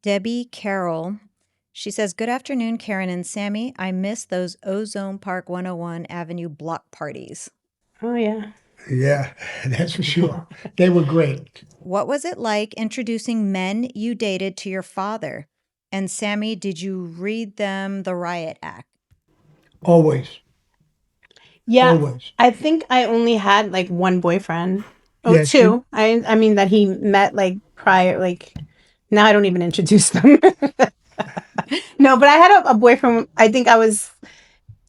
Debbie Carroll. She says, good afternoon, Karen and Sammy. I miss those Ozone Park 101 Avenue block parties. Oh, yeah. Yeah, that's for sure. They were great. What was it like introducing men you dated to your father? And Sammy, did you read them the Riot Act? Always. Yeah, Always. I think I only had like one boyfriend. Oh, Yeah, two. I mean that he met like prior, like now I don't even introduce them. No, but I had a boyfriend. I think I was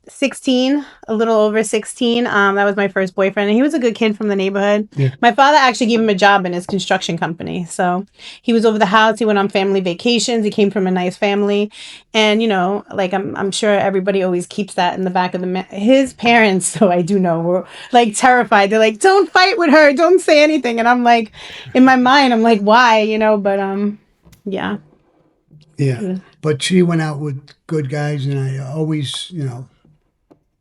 16, a little over 16. That was my first boyfriend, and he was a good kid from the neighborhood. Yeah. My father actually gave him a job in his construction company, so he was over the house. He went on family vacations. He came from a nice family, and like I'm sure everybody always keeps that in the back of his parents. So I do know were like terrified. They're like, "Don't fight with her. Don't say anything." And I'm like, in my mind, I'm like, "Why?" But yeah. Yeah. But she went out with good guys, and I always,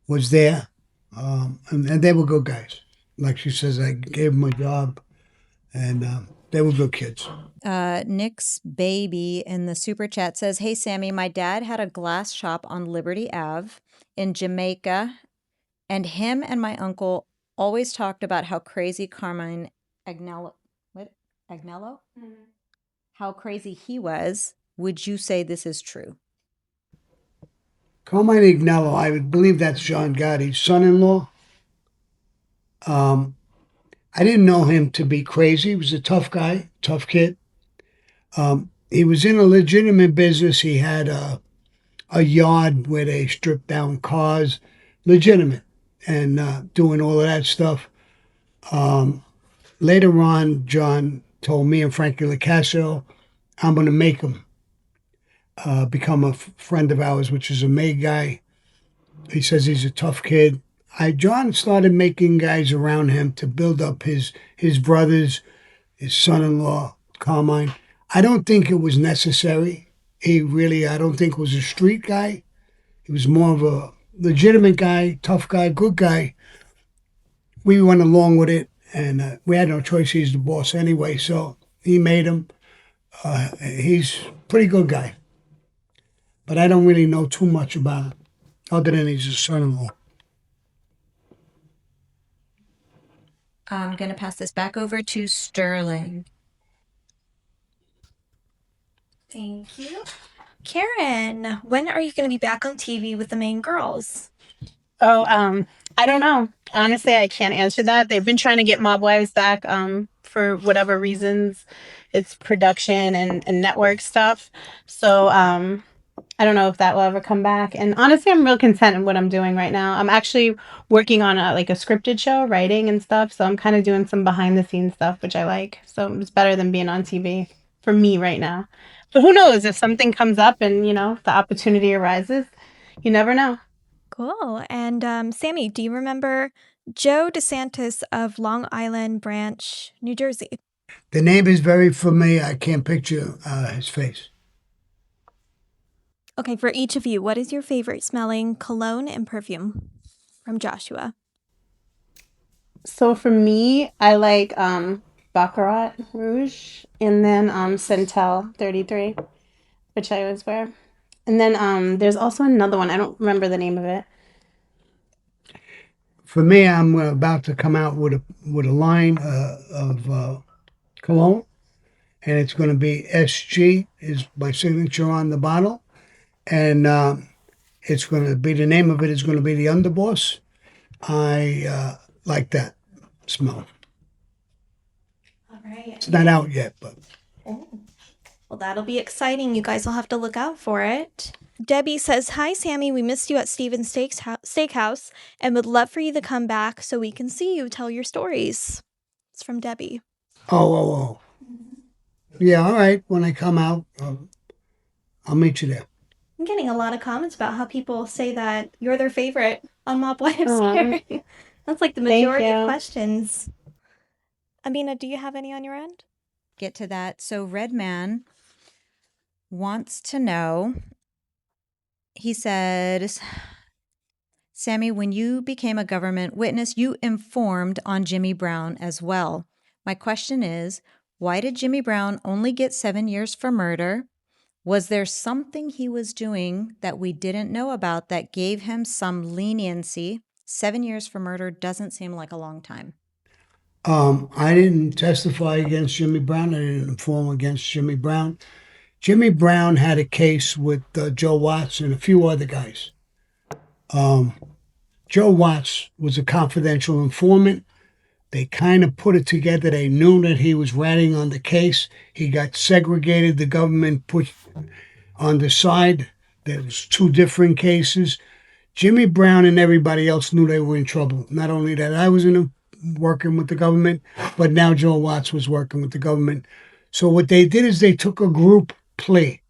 was there. And they were good guys. Like she says, I gave them a job, and they were good kids. Nick's baby in the super chat says, hey, Sammy, my dad had a glass shop on Liberty Ave in Jamaica, and him and my uncle always talked about how crazy Carmine Agnello, Agnello? Mm-hmm. How crazy he was. Would you say this is true? Carmine Agnello, I would believe that's John Gotti's son-in-law. I didn't know him to be crazy. He was a tough guy, tough kid. He was in a legitimate business. He had a yard where they stripped down cars, legitimate, and doing all of that stuff. Later on, John told me and Frankie LaCasso, I'm going to make him become a friend of ours, which is a May guy. He says he's a tough kid. John started making guys around him to build up his brothers, his son-in-law, Carmine. I don't think it was necessary. I don't think was a street guy. He was more of a legitimate guy, tough guy, good guy. We went along with it, and we had no choice. He's the boss anyway, so he made him. He's a pretty good guy. But I don't really know too much about him, other than he's his son-in-law. I'm going to pass this back over to Sterling. Thank you. Karen, when are you going to be back on TV with the main girls? Oh, I don't know. Honestly, I can't answer that. They've been trying to get Mob Wives back, for whatever reasons. It's production and network stuff. So, I don't know if that will ever come back. And honestly, I'm real content in what I'm doing right now. I'm actually working on a scripted show, writing and stuff. So I'm kind of doing some behind the scenes stuff, which I like. So it's better than being on TV for me right now. But who knows if something comes up and, the opportunity arises, you never know. Cool. And Sammy, do you remember Joe DeSantis of Long Island Branch, New Jersey? The name is very familiar. I can't picture his face. Okay, for each of you, what is your favorite smelling cologne and perfume? From Joshua. So for me, I like Baccarat Rouge and then Centel 33, which I always wear. And then there's also another one. I don't remember the name of it. For me, I'm about to come out with a line of cologne, and it's going to be SG is my signature on the bottle, and it's going to be the name of it is going to be the Underboss. I like that smell. All right. It's not out yet, but. Oh. Well, that'll be exciting. You guys will have to look out for it. Debbie says, hi, Sammy. We missed you at Steven's Steakhouse and would love for you to come back so we can see you tell your stories. It's from Debbie. Oh. Yeah, all right. When I come out, I'll meet you there. I'm getting a lot of comments about how people say that you're their favorite on Mob Wives. That's like the majority of questions. Amina, do you have any on your end? Get to that. So Redman wants to know, he says, Sammy, when you became a government witness, you informed on Jimmy Brown as well. My question is, why did Jimmy Brown only get 7 years for murder? Was there something he was doing that we didn't know about that gave him some leniency? 7 years for murder doesn't seem like a long time. I didn't testify against Jimmy Brown. I didn't inform against Jimmy Brown. Jimmy Brown had a case with Joe Watts and a few other guys. Joe Watts was a confidential informant. They kind of put it together. They knew that he was ratting on the case. He got segregated. The government put on the side. There was 2 different cases. Jimmy Brown and everybody else knew they were in trouble. Not only that I was working with the government, but now Joe Watts was working with the government. So what they did is they took a group plea.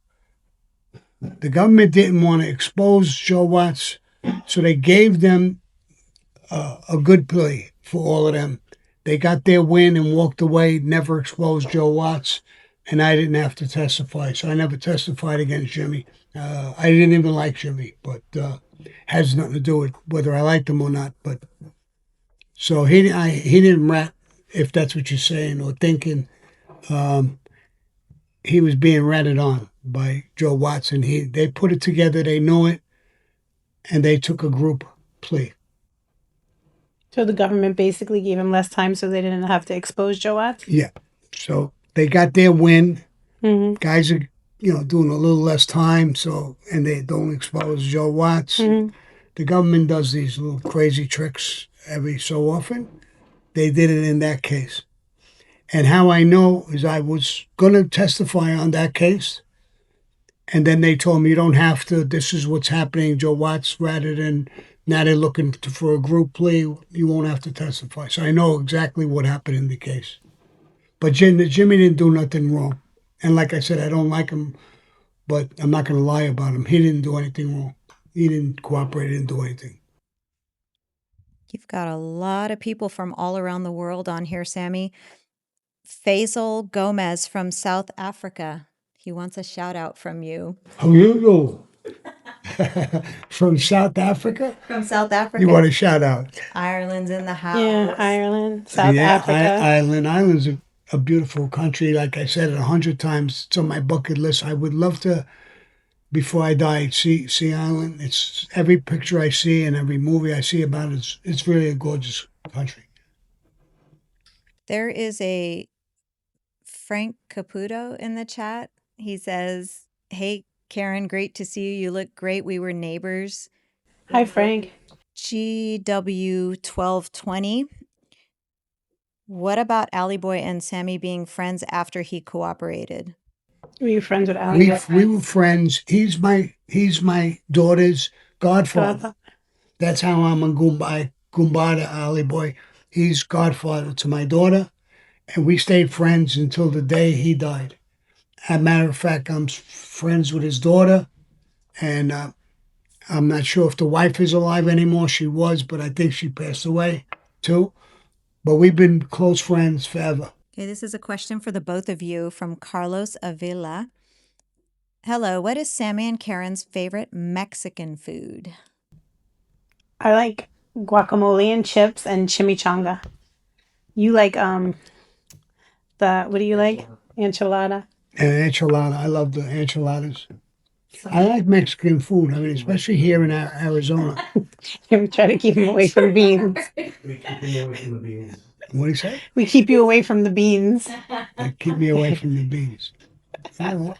The government didn't want to expose Joe Watts, so they gave them a good plea for all of them. They got their win and walked away, never exposed Joe Watts, and I didn't have to testify. So I never testified against Jimmy. I didn't even like Jimmy, but has nothing to do with whether I liked him or not. But so he didn't rat, if that's what you're saying or thinking. He was being ratted on by Joe Watts, and they put it together. They knew it, and they took a group plea. So the government basically gave him less time so they didn't have to expose Joe Watts? Yeah. So they got their win. Mm-hmm. Guys are, doing a little less time, and they don't expose Joe Watts. Mm-hmm. The government does these little crazy tricks every so often. They did it in that case. And how I know is I was going to testify on that case. And then they told me, you don't have to. This is what's happening. Joe Watts ratted, and now they're looking for a group plea. You won't have to testify. So I know exactly what happened in the case. But Jimmy didn't do nothing wrong. And like I said, I don't like him, but I'm not going to lie about him. He didn't do anything wrong. He didn't cooperate. He didn't do anything. You've got a lot of people from all around the world on here, Sammy. Faisal Gomez from South Africa. He wants a shout out from you. How you do? From South Africa? From South Africa. You want a shout out? Ireland's in the house. Yeah, Ireland, South Africa. Ireland's a beautiful country. Like I said it 100 times. It's on my bucket list. I would love to, before I die, see Ireland. It's every picture I see and every movie I see about it. It's really a gorgeous country. There is a Frank Caputo in the chat. He says, "Hey, Karen, great to see you. You look great. We were neighbors." Hi, Frank. GW1220. What about Ally Boy and Sammy being friends after he cooperated? Were you friends with Ally? We were friends. He's my daughter's godfather. That's how I'm a Goomba to Ally Boy. He's godfather to my daughter, and we stayed friends until the day he died. As a matter of fact, I'm friends with his daughter, and I'm not sure if the wife is alive anymore. She was, but I think she passed away too. But we've been close friends forever. Okay, this is a question for the both of you from Carlos Avila. Hello, what is Sammy and Karen's favorite Mexican food? I like guacamole and chips and chimichanga. You like what do you like? Enchilada? And enchilada. I love the enchiladas. I like Mexican food. I mean, especially here in Arizona. We try to keep him away from beans. What do you say? We keep you away from the beans. They keep me away from the beans. I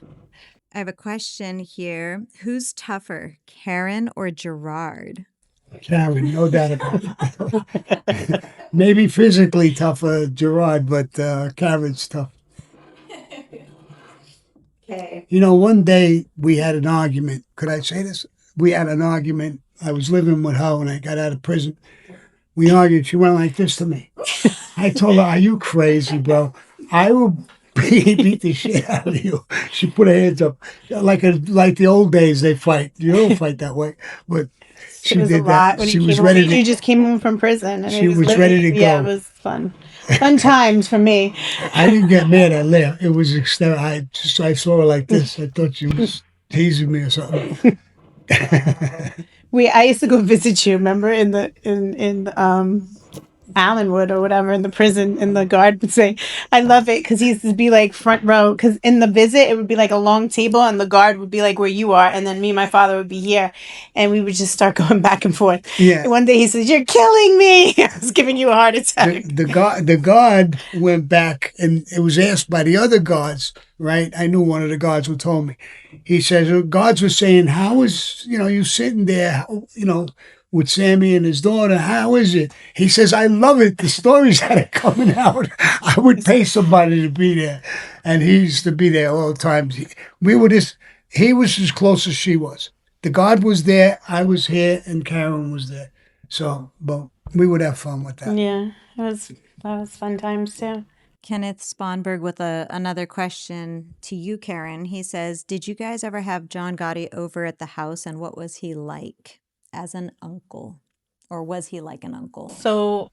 have a question here. Who's tougher, Karen or Gerard? Karen, no doubt about it. Maybe physically tougher, Gerard, but Karen's tough. Okay. One day we had an argument. Could I say this? We had an argument. I was living with her when I got out of prison. We argued. She went like this to me. I told her, "Are you crazy, bro? I will beat the shit out of you." She put her hands up. Like the old days, they fight. You don't fight that way. But she did that. She was ready to... You just came home from prison. And she was ready to go. Yeah, it was fun. Fun times for me. I didn't get mad. I laughed. It was I saw her like this. I thought she was teasing me or something. I used to go visit you. Remember I Alan would or whatever in the prison, and the guard would say, I love it because he used to be like front row, because in the visit it would be like a long table and the guard would be like where you are, and then me and my father would be here, and we would just start going back and forth. Yeah. And one day he says, "You're killing me." I was giving you a heart attack. The guard went back, and it was asked by the other guards, right? I knew one of the guards who told me. He says, the guards were saying, how is, you sitting there, with Sammy and his daughter, how is it? He says, I love it. The stories that are coming out. I would pay somebody to be there. And he used to be there all the time. He was as close as she was. The guard was there, I was here, and Karen was there. So, but we would have fun with that. Yeah, that was fun times too. Kenneth Sponberg with another question to you, Karen. He says, did you guys ever have John Gotti over at the house, and what was he like as an uncle? Or was he like an uncle? So,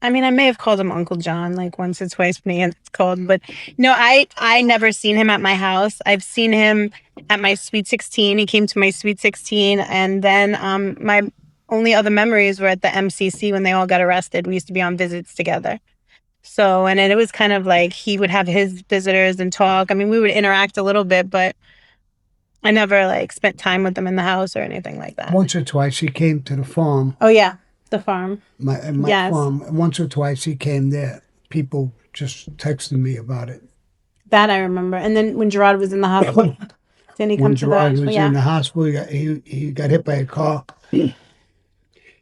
I mean, I may have called him Uncle John like once or twice when he gets called, but no, I never seen him at my house. I've seen him at my Sweet 16. He came to my Sweet 16, and then my only other memories were at the MCC when they all got arrested. We used to be on visits together. So, and then it was kind of like he would have his visitors and talk. I mean, we would interact a little bit, but I never like spent time with them in the house or anything like that. Once or twice he came to the farm. Oh yeah, the farm. My Yes. farm. Once or twice he came there. People just texted me about it. That I remember. And then when Gerard was in the hospital, didn't he come When to Gerard the was yeah. in the hospital, he got hit by a car.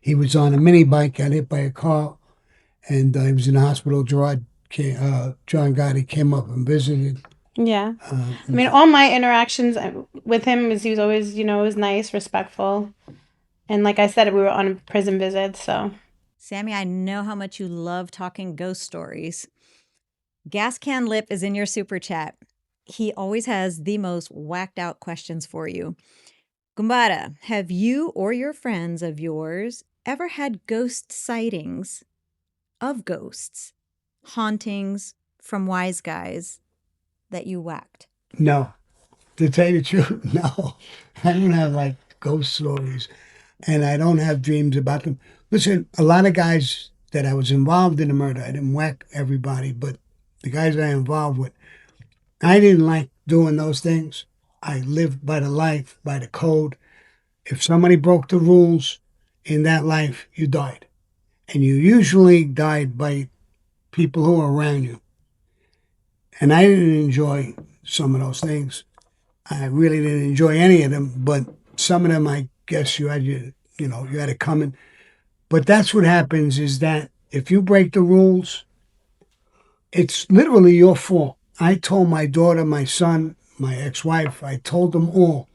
He was on a mini bike, got hit by a car, and he was in the hospital. John Gotti came up and visited. Yeah. I mean, all my interactions with him is he was always, was nice, respectful. And like I said, we were on a prison visit, so. Sammy, I know how much you love talking ghost stories. Gas Can Lip is in your super chat. He always has the most whacked out questions for you. Gumbada, have you or your friends of yours ever had ghost sightings of ghosts, hauntings from wise guys that you whacked? No. To tell you the truth, no. I don't have like ghost stories, and I don't have dreams about them. Listen, a lot of guys that I was involved in the murder, I didn't whack everybody, but the guys I involved with, I didn't like doing those things. I lived by the life, by the code. If somebody broke the rules in that life, you died. And you usually died by people who are around you. And I didn't enjoy some of those things. I really didn't enjoy any of them, but some of them, I guess you had you had it coming. But that's what happens, is that if you break the rules, it's literally your fault. I told my daughter, my son, my ex-wife, I told them all,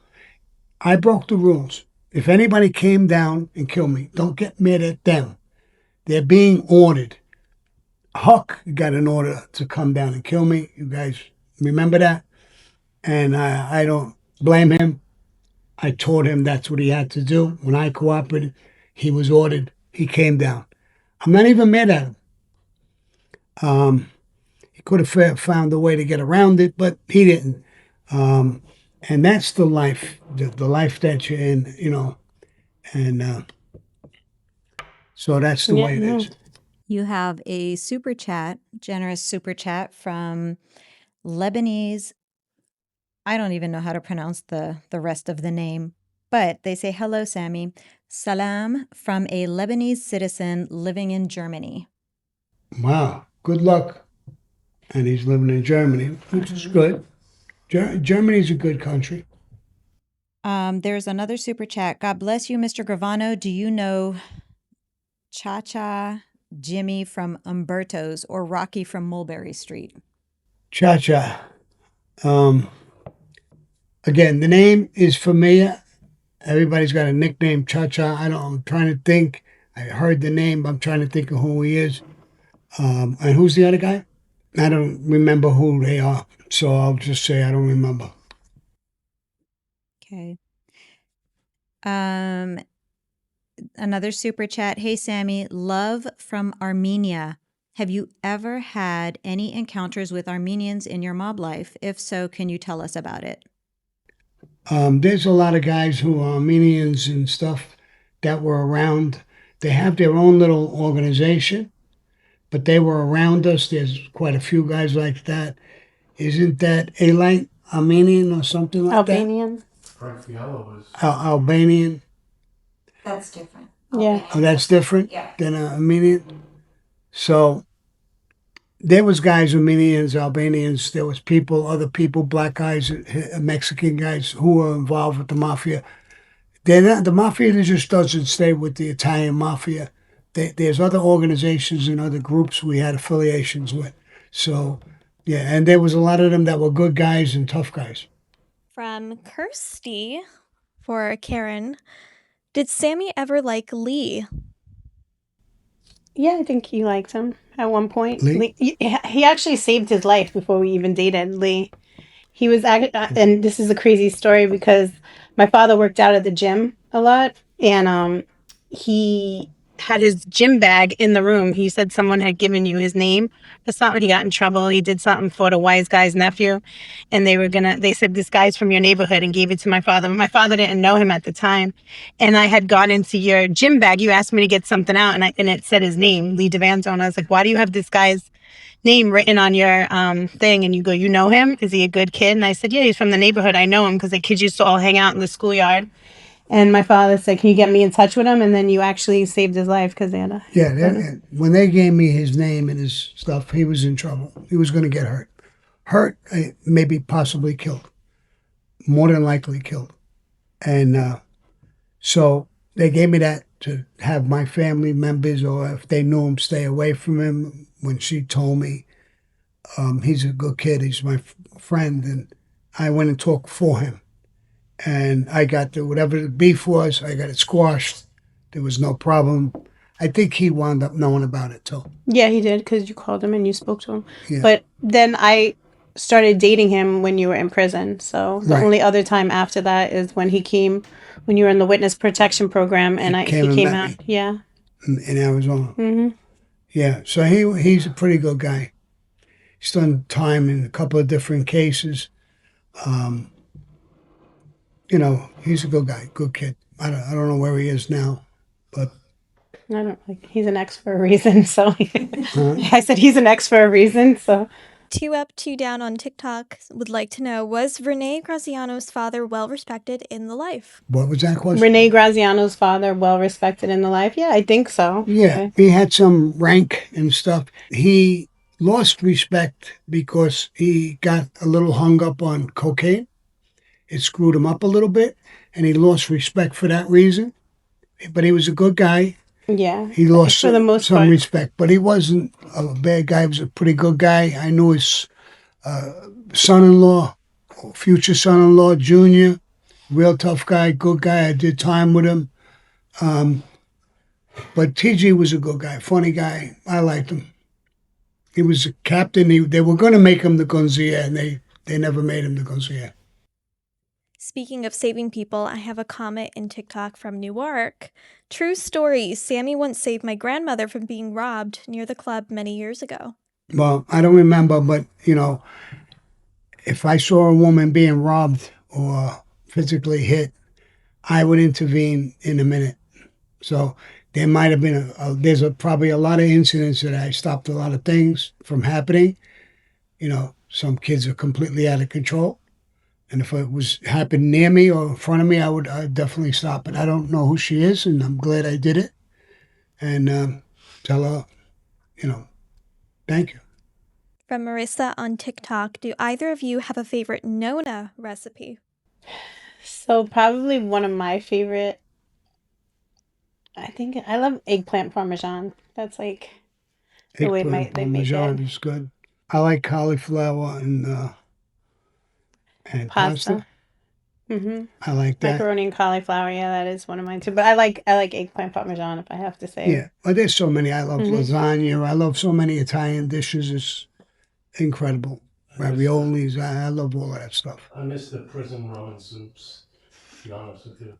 I broke the rules. If anybody came down and killed me, don't get mad at them. They're being ordered. Huck got an order to come down and kill me. You guys remember that? And I don't blame him. I told him that's what he had to do. When I cooperated, he was ordered. He came down. I'm not even mad at him. He could have found a way to get around it, but he didn't. And that's the life, the life that you're in, and so that's the way it is. You have a super chat, generous super chat from Lebanese. I don't even know how to pronounce the rest of the name, but they say, hello, Sammy. Salam from a Lebanese citizen living in Germany. Wow, good luck. And he's living in Germany, which is good. Germany's a good country. There's another super chat. God bless you, Mr. Gravano. Do you know Cha-Cha Jimmy from Umberto's or Rocky from Mulberry Street? Cha-Cha. Again, the name is familiar. Everybody's got a nickname, Cha-Cha. I'm trying to think. I heard the name, but I'm trying to think of who he is. And who's the other guy? I don't remember who they are, so I'll just say I don't remember. Okay. Another super chat. Hey, Sammy, love from Armenia. Have you ever had any encounters with Armenians in your mob life? If so, can you tell us about it? There's a lot of guys who are Armenians and stuff that were around. They have their own little organization, but they were around us. There's quite a few guys like that. Isn't that Alite Armenian or something like Albanian. Albanian. That's different. Yeah. Oh, that's different than Armenian. So there was guys, Armenians, Albanians. There was people, other people, black guys, Mexican guys who were involved with the mafia. They're not, the mafia just doesn't stay with the Italian mafia. There's other organizations and other groups we had affiliations with. So, yeah, and there was a lot of them that were good guys and tough guys. From Kirsty for Karen, did Sammy ever like Lee? Yeah, I think he liked him at one point. Lee? He actually saved his life before we even dated Lee. He was, and this is a crazy story because my father worked out at the gym a lot, and he had his gym bag in the room. He said someone had given you his name for something. He got in trouble. He did something for the wise guy's nephew, and they said, this guy's from your neighborhood, and gave it to my father. My father didn't know him at the time, and I had gone into your gym bag. You asked me to get something out, and it said his name, Lee DeVanzo, and I was like, why do you have this guy's name written on your thing? And you go, you know him? Is he a good kid? And I said, yeah, he's from the neighborhood. I know him because the kids used to all hang out in the schoolyard. And my father said, can you get me in touch with him? And then you actually saved his life because they had a... Yeah, when they gave me his name and his stuff, he was in trouble. He was going to get hurt. Maybe possibly killed. More than likely killed. And so they gave me that to have my family members, or if they knew him, stay away from him. When she told me, he's a good kid, he's my friend, and I went and talked for him. And I got whatever the beef was, I got it squashed. There was no problem. I think he wound up knowing about it too. Yeah, he did, because you called him and you spoke to him. Yeah. But then I started dating him when you were in prison. So the only other time after that is when he came, when you were in the witness protection program, and he came out. Me. Yeah. In Arizona. Mm-hmm. Yeah, so he's a pretty good guy. He's done time in a couple of different cases. You know, he's a good guy, good kid. I don't know where he is now, but I don't like. He's an ex for a reason. So I said he's an ex for a reason. So 2 Up, 2 Down on TikTok would like to know, was Rene Graziano's father well respected in the life? What was that question? Rene Graziano's father well respected in the life? Yeah, I think so. Yeah, he had some rank and stuff. He lost respect because he got a little hung up on cocaine. It screwed him up a little bit, and he lost respect for that reason. But he was a good guy. Yeah. He lost for the most some part. respect, but he wasn't a bad guy. He was a pretty good guy. I knew his son-in-law, future son-in-law, Junior, real tough guy, good guy. I did time with him. But TG was a good guy, funny guy. I liked him. He was a captain. They were going to make him the Gonzia, and they never made him the Gonzia. Speaking of saving people, I have a comment in TikTok from Newark. True story, Sammy once saved my grandmother from being robbed near the club many years ago. Well, I don't remember, but, you know, if I saw a woman being robbed or physically hit, I would intervene in a minute. So there might have been there's probably a lot of incidents that I stopped a lot of things from happening. You know, some kids are completely out of control. And if it was happened near me or in front of me, I'd definitely stop it. I don't know who she is, and I'm glad I did it. And tell her, you know, thank you. From Marissa on TikTok, do either of you have a favorite Nona recipe? So probably one of my favorite, I think I love eggplant parmesan. That's like the way they make Parmesan it. is good. I like cauliflower and pasta. Mm-hmm. I like that. Macaroni and cauliflower, yeah, that is one of mine too. But I like eggplant parmesan, if I have to say. Yeah, but there's so many. I love lasagna. I love so many Italian dishes. It's incredible. Raviolis. I love all of that stuff. I miss the prison ramen soups, to be honest with you.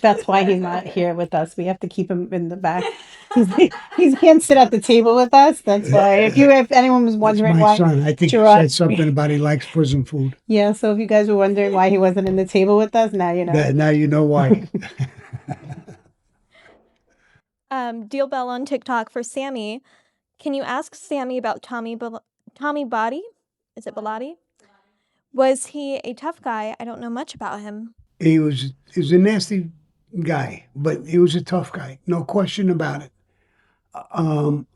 That's why he's not here with us. We have to keep him in the back. He can't sit at the table with us. That's why. If anyone was wondering my why, son. I think Gerard, he said something about he likes prison food. Yeah. So if you guys were wondering why he wasn't in the table with us, now you know. Now you know why. Deal Bell on TikTok for Sammy. Can you ask Sammy about Tommy Body? Is it Bilotti? Was he a tough guy? I don't know much about him. He was a nasty guy, but he was a tough guy, no question about it.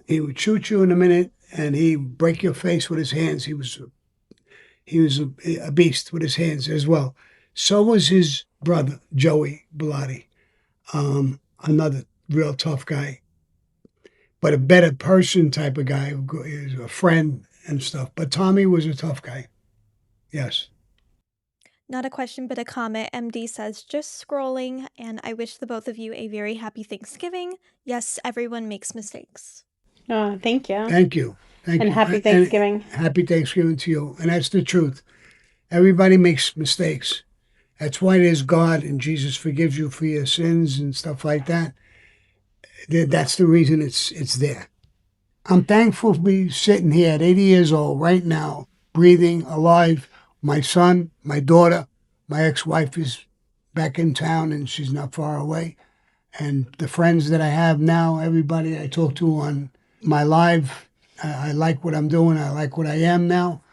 He would shoot you in a minute, and he'd break your face with his hands. He was a beast with his hands as well. So was his brother Joey Bilotti, another real tough guy, but a better person type of guy. He was a friend and stuff. But Tommy was a tough guy. Yes. Not a question, but a comment. MD says, just scrolling, and I wish the both of you a very happy Thanksgiving. Yes, everyone makes mistakes. Oh, thank you. Thank you. Thank And you. happy Thanksgiving. Happy Thanksgiving to you. And that's the truth. Everybody makes mistakes. That's why there's God and Jesus forgives you for your sins and stuff like that. That's the reason it's there. I'm thankful to be sitting here at 80 years old right now, breathing, alive. My son, my daughter, my ex-wife is back in town and she's not far away. And the friends that I have now, everybody I talk to on my live, I like what I'm doing. I like what I am now.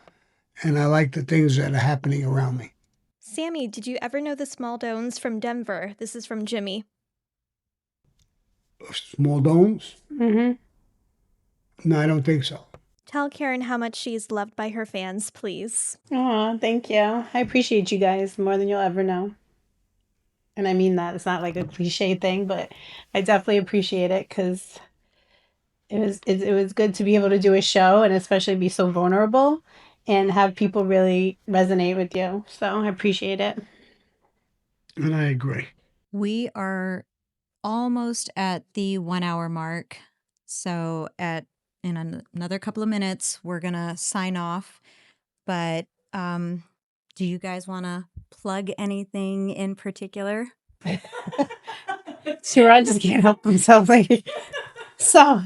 And I like the things that are happening around me. Sammy, did you ever know the Smaldones from Denver? This is from Jimmy. Small Domes? Mm-hmm. No, I don't think so. Tell Karen how much she is loved by her fans, please. Oh, thank you. I appreciate you guys more than you'll ever know. And I mean that. It's not like a cliche thing, but I definitely appreciate it because it was good to be able to do a show and especially be so vulnerable and have people really resonate with you. So I appreciate it. And I agree. We are almost at the 1 hour mark. So in another couple of minutes, we're going to sign off. But do you guys want to plug anything in particular? Siraj just can't help himself. So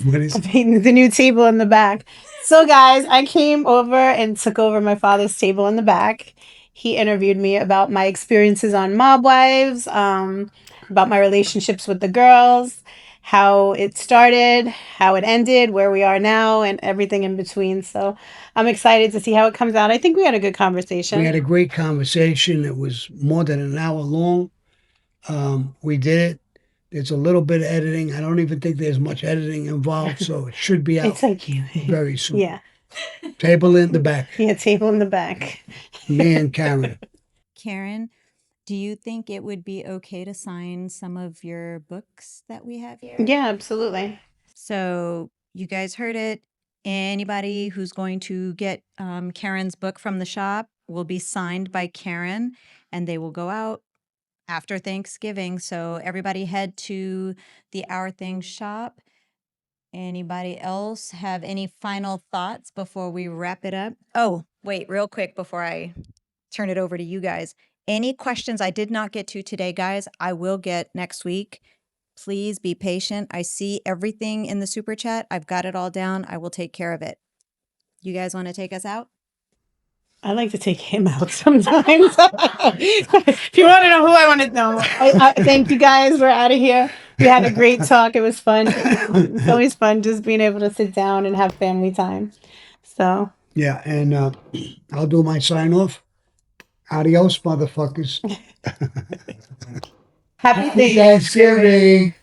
What is the new table in the back. So guys, I came over and took over my father's table in the back. He interviewed me about my experiences on Mob Wives, about my relationships with the girls, how it started, how it ended, where we are now, and everything in between. So I'm excited to see how it comes out. I think we had a good conversation. We had a great conversation. It was more than an hour long. We did it. There's a little bit of editing. I don't even think there's much editing involved, so it should be out It's like very soon. yeah. Table in the back. Yeah, table in the back. Me and Karen. Karen, do you think it would be okay to sign some of your books that we have here? Yeah, absolutely. So you guys heard it. Anybody who's going to get Karen's book from the shop will be signed by Karen, and they will go out after Thanksgiving. So everybody head to the Our Things shop. Anybody else have any final thoughts before we wrap it up? Oh, wait, real quick before I turn it over to you guys. Any questions I did not get to today, guys, I will get next week. Please be patient. I see everything in the super chat. I've got it all down. I will take care of it. You guys want to take us out? I like to take him out sometimes. If you want to know who I want to know, thank you guys. We're out of here. We had a great talk. It was fun. It's always fun just being able to sit down and have family time. So Yeah, and I'll do my sign off. Adios, motherfuckers. happy Thanksgiving.